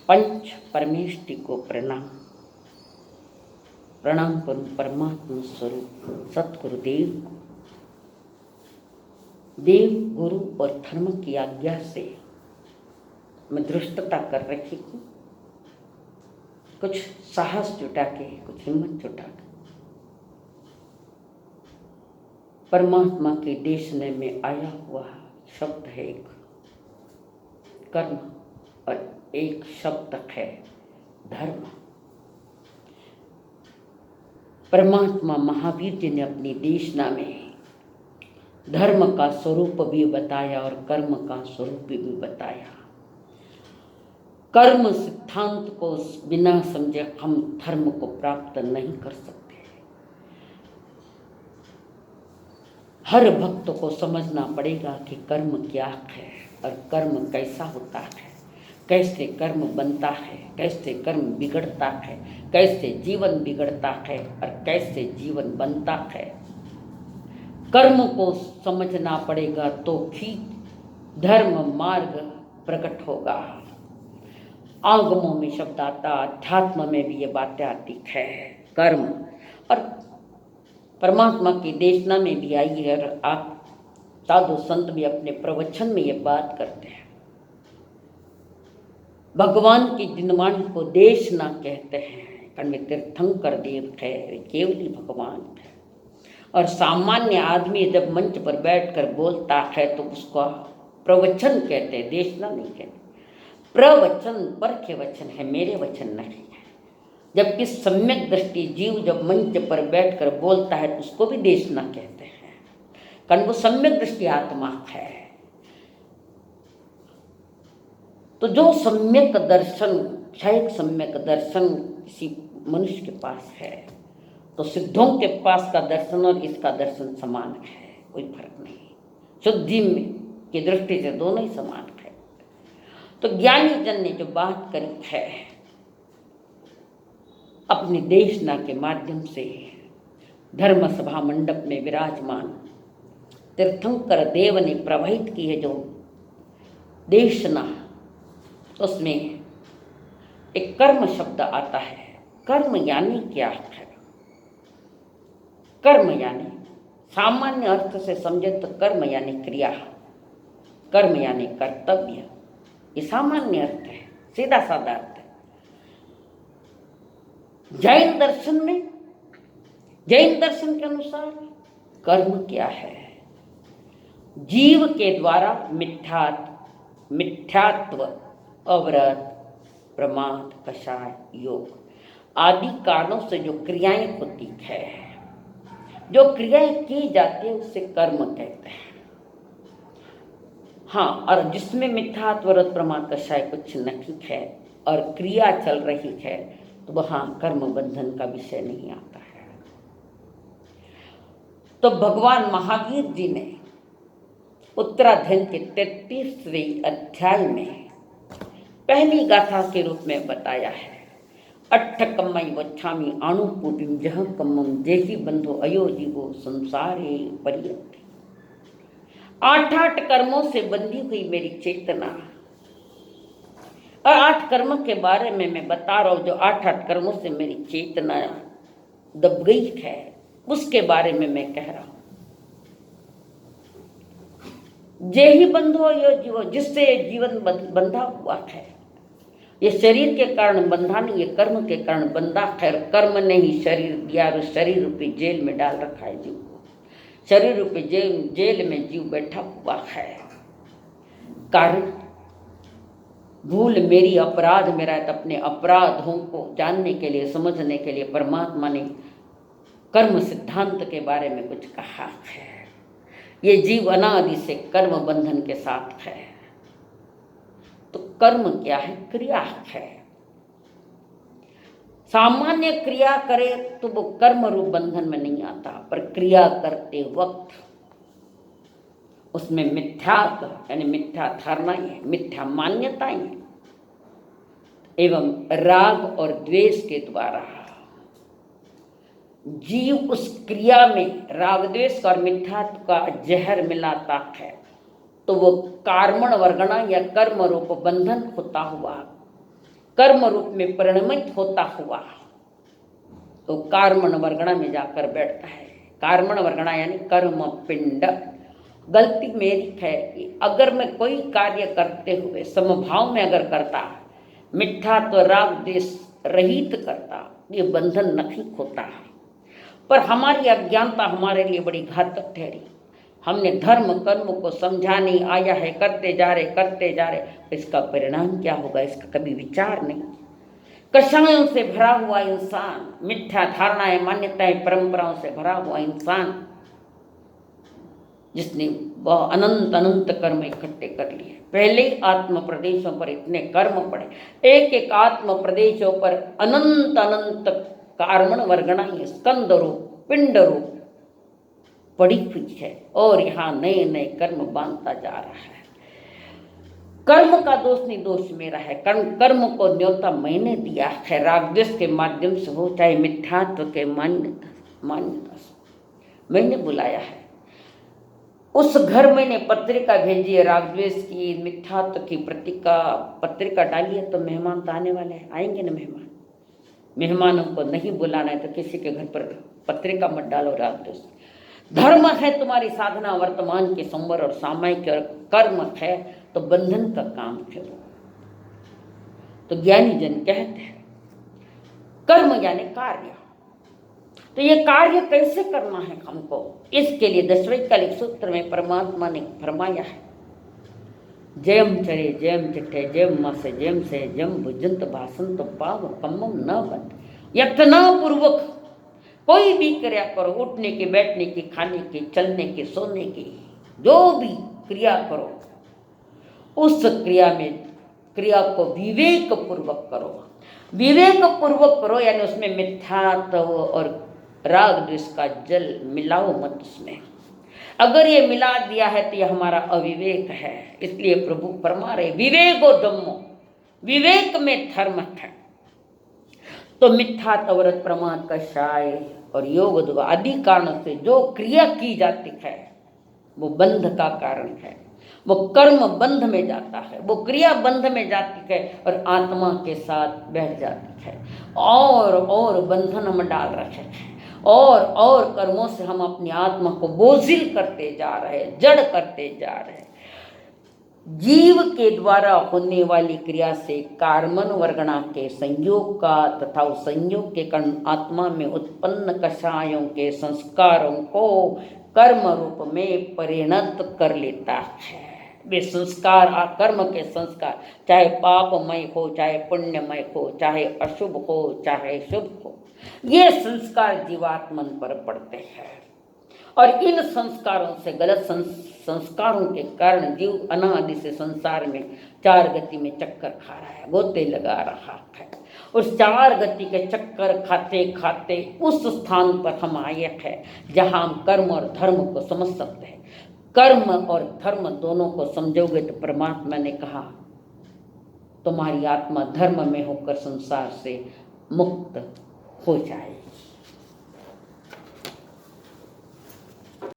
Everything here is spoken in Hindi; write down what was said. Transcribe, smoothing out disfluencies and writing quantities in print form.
पंच परमेष्टि को प्रणाम। प्रणाम करूं परमात्मा स्वरूप सतगुरुदेव को। देव, गुरु और धर्म की आज्ञा से मैं धृष्टता कर रही हूँ। कुछ साहस जुटा के, कुछ हिम्मत जुटा के परमात्मा के देशने में आया हुआ शब्द है एक कर्म और एक शब्द है धर्म। परमात्मा महावीर जी ने अपनी देशना में धर्म का स्वरूप भी बताया और कर्म का स्वरूप भी बताया। कर्म सिद्धांत को बिना समझे हम धर्म को प्राप्त नहीं कर सकते। हर भक्त को समझना पड़ेगा कि कर्म क्या है और कर्म कैसा होता है, कैसे कर्म बनता है, कैसे कर्म बिगड़ता है, कैसे जीवन बिगड़ता है और कैसे जीवन बनता है। कर्म को समझना पड़ेगा तो ही धर्म मार्ग प्रकट होगा। आगमों में शब्द आता, अध्यात्म में भी ये बातें आती है कर्म, और परमात्मा की देशना में भी आई है। और आप साधु संत भी अपने प्रवचन में ये बात करते हैं। भगवान की जिनवाणी को देशना कहते हैं। कण्व तीर्थंकर देव है, केवली भगवान है। और सामान्य आदमी जब मंच पर बैठकर बोलता है तो उसको प्रवचन कहते हैं, देशना नहीं कहते। प्रवचन पर के वचन है, मेरे वचन नहीं है। जबकि सम्यक दृष्टि जीव जब मंच पर बैठकर बोलता है तो उसको भी देशना कहते हैं, कारण वो सम्यक दृष्टि आत्मा है। तो जो सम्यक दर्शन, क्षयिक सम्यक दर्शन किसी मनुष्य के पास है तो सिद्धों के पास का दर्शन और इसका दर्शन समान है, कोई फर्क नहीं। शुद्धि में की दृष्टि से दोनों ही समान है। तो ज्ञानी जन ने जो बात करी है अपनी देशना के माध्यम से, धर्म सभा मंडप में विराजमान तीर्थंकर देव ने प्रवहित की है जो देशना, उसमें एक कर्म शब्द आता है। कर्म यानी क्या है? कर्म यानी सामान्य अर्थ से समझे तो कर्म यानी क्रिया, कर्म यानी कर्तव्य, ये सामान्य अर्थ है, सीधा साधा अर्थ है। जैन दर्शन के अनुसार कर्म क्या है? जीव के द्वारा मिथ्यात्व, अवरत, प्रमाद, कषाय, योग आदि कारणों से जो क्रियाएं होती है, जो क्रियाएं की जाती है उसे कर्म कहते हैं। हाँ, और जिसमें मिथ्यात्व, अवरत, प्रमाद, कषाय कुछ नहीं है और क्रिया चल रही है तो वहाँ कर्म बंधन का विषय नहीं आता है। तो भगवान महावीर जी ने उत्तराधन के 33वें अध्याय में पहली गाथा के रूप में बताया है। अट्ठकम्मई वच्छामि आणुपूपिम जह कम्मम जेहि बंधो अयो जीवो संसारे परियते। 8 कर्मों से बंधी हुई मेरी चेतना, और 8 कर्म के बारे में मैं बता रहा हूँ। जो 8 कर्मों से मेरी चेतना दब गई है उसके बारे में मैं कह रहा हूँ। जे ही बंधो यो जीवो, जिससे जीवन बंधा हुआ है। ये शरीर के कारण बंधा नहीं, ये कर्म के कारण बंधा है। कर्म ने ही शरीर दिया और शरीर रूपी जेल में डाल रखा है जीव को। शरीर रूपी जेल में जीव बैठा हुआ है। कारण भूल मेरी, अपराध मेरा है। तो अपने अपराधों को जानने के लिए, समझने के लिए परमात्मा ने कर्म सिद्धांत के बारे में कुछ कहा है। ये जीव अनादि से कर्म बंधन के साथ है। तो कर्म क्या है? क्रिया है। सामान्य क्रिया करे तो वो कर्म रूप बंधन में नहीं आता, पर क्रिया करते वक्त उसमें मिथ्यात्व यानी मिथ्या धारणाएं, मिथ्या मान्यताएं एवं राग और द्वेष के द्वारा जीव उस क्रिया में राग द्वेष और मिथ्यात्व का जहर मिलाता है तो वो कर्मण वर्गणा या कर्म रूप बंधन होता हुआ कर्म रूप में परिणमित होता हुआ तो कार्मण वर्गणा में जाकर बैठता है। कार्मण वर्गणा यानी कर्म पिंड। गलती मेरी है कि अगर मैं कोई कार्य करते हुए समभाव में अगर करता, मिथ्या तो राग द्वेष रहित करता, ये बंधन नहीं होता। पर हमारी अज्ञानता हमारे लिए बड़ी घातक ठहरी। हमने धर्म कर्म को समझा नहीं, आया है करते जा रहे, इसका परिणाम क्या होगा इसका कभी विचार नहीं। कषायों से भरा हुआ इंसान, मिथ्या धारणाएं मान्यताएं परंपराओं से भरा हुआ इंसान, जिसने वह अनंत अनंत कर्म इकट्ठे कर लिए। पहले ही आत्म प्रदेशों पर इतने कर्म पड़े, एक एक आत्म प्रदेशों पर अनंत अनंत कार्मण वर्गणा स्कंद रूप पिंड रूप पड़ी हुई है, और यहाँ नए नए कर्म बांधता जा रहा है। कर्म का दोष नहीं, दोष मेरा है। कर्म को न्योता मैंने दिया है, रागद्वेष के माध्यम से हो चाहे मिथ्यात्व के मान्यता से मैंने बुलाया है। उस घर मैंने पत्रिका भेजी है, रागद्वेष की मिथ्यात्व की पत्रिका डाली है, तो मेहमान तो आने वाले हैं, आएंगे ना मेहमान। मेहमानों को नहीं बुलाना है तो किसी के घर पर पत्रिका मत डालो। रागद्वेष धर्म है तुम्हारी साधना वर्तमान के संवर और सामयिक, और कर्म है तो बंधन का काम है। तो ज्ञानी जन कहते हैं कर्म यानी कार्य। तो ये कार्य कैसे करना है हमको, इसके लिए दशवैकलिक सूत्र में परमात्मा ने फरमाया है, जयम चरे जयम चिट्ठे जयम मासे जयम से जयम भुजंत भाषंत पाव कम्मम न बंद। यत्ना पूर्वक कोई भी क्रिया करो, उठने की, बैठने की, खाने की, चलने की, सोने की, जो भी क्रिया करो, उस क्रिया को विवेक पूर्वक करो। विवेक पूर्वक करो यानी उसमें मिथ्यात्व और राग द्वेष का जल मिलाओ मत उसमें। अगर ये मिला दिया है तो यह हमारा अविवेक है। इसलिए प्रभु फरमा रहे विवेको धम्मो, विवेक में धर्म है। तो मिथ्यात्व व्रत प्रमाद कषाय और योग आदि कारण से जो क्रिया की जाती है वो बंध का कारण है, वो कर्म बंध में जाता है, वो क्रिया बंध में जाती है और आत्मा के साथ बैठ जाती है, और बंधन हम डाल रहे हैं, और कर्मों से हम अपनी आत्मा को बोझिल करते जा रहे, जड़ करते जा रहे। जीव के द्वारा होने वाली क्रिया से कार्मन वर्गणा के संयोग का तथा उस संयोग के कारण आत्मा में उत्पन्न कषायों के संस्कारों को कर्म रूप में परिणत कर लेता है। वे संस्कार, कर्म के संस्कार, चाहे पापमय हो, चाहे पुण्यमय हो, चाहे अशुभ हो, चाहे शुभ हो, ये संस्कार जीवात्मन पर पड़ते हैं। और इन संस्कारों से, गलत संस्कारों के कारण जीव अनादि से संसार में चार गति में चक्कर खा रहा है, गोते लगा रहा है। उस चार गति के चक्कर खाते खाते उस स्थान पर हम आए हैं जहाँ हम कर्म और धर्म को समझ सकते हैं। कर्म और धर्म दोनों को समझोगे तो परमात्मा ने कहा तुम्हारी आत्मा धर्म में होकर संसार से मुक्त हो जाएगी।